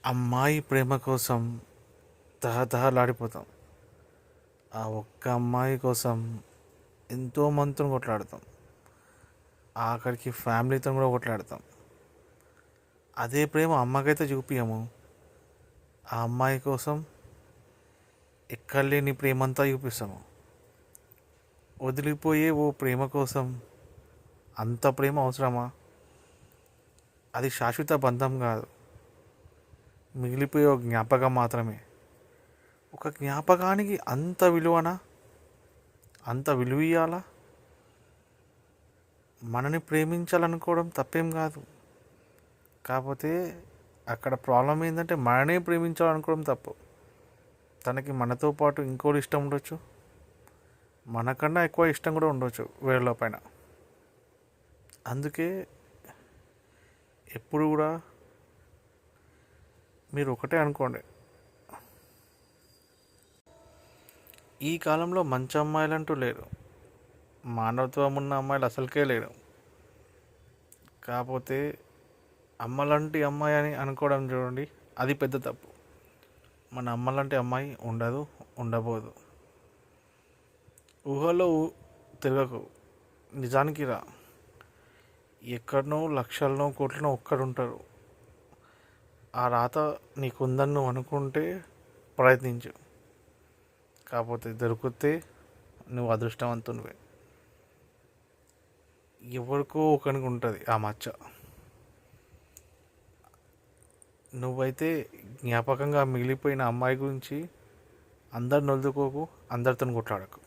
అమ్మాయి ప్రేమ కోసం తహతహలాడిపోతాం. ఆ ఒక్క అమ్మాయి కోసం ఎంతో మందితో కొట్లాడతాం. ఆఖరికి ఫ్యామిలీతో కూడా కొట్లాడతాం. అదే ప్రేమ అమ్మకైతే చూపించము. ఆ అమ్మాయి కోసం ఎక్కడ లేని ప్రేమంతా చూపిస్తాము. వదిలిపోయే ఓ ప్రేమ కోసం అంత ప్రేమ అవసరమా? అది శాశ్వత బంధం కాదు, మిగిలిపోయే ఒక జ్ఞాపకం మాత్రమే. ఒక జ్ఞాపకానికి అంత విలువనా? అంత విలువ ఇయ్యాలా? మనని ప్రేమించాలనుకోవడం తప్పేం కాదు. కాకపోతే అక్కడ ప్రాబ్లం ఏంటంటే మననే ప్రేమించాలనుకోవడం తప్పు. తనకి మనతో పాటు ఇంకోటి ఇష్టం ఉండొచ్చు, మనకన్నా ఎక్కువ ఇష్టం కూడా ఉండొచ్చు వేరేలో పైన. అందుకే ఎప్పుడు కూడా మీరు ఒకటే అనుకోండి, ఈ కాలంలో మంచి అమ్మాయిలు అంటూ లేరు. మానవత్వం ఉన్న అమ్మాయిలు అసలుకే లేరు. కాకపోతే అమ్మలాంటి అమ్మాయి అని అనుకోవడం చూడండి, అది పెద్ద తప్పు. మన అమ్మలాంటి అమ్మాయి ఉండదు, ఉండబోదు. ఊహలో తిరగకు, నిజానికి రా. ఎక్కడనో లక్షలనో కోట్లనో ఒక్కడుంటారు. ఆ రాత నీకుందని నువ్వు అనుకుంటే ప్రయత్నించు. కాకపోతే దొరికితే నువ్వు అదృష్టవంతునివే. ఎవరికో ఒకరికి ఉంటుంది ఆ మచ్చ. నువ్వైతే జ్ఞాపకంగా మిగిలిపోయిన అమ్మాయి గురించి అందరిని వదులుకోకు, అందరితో కొట్లాడకు.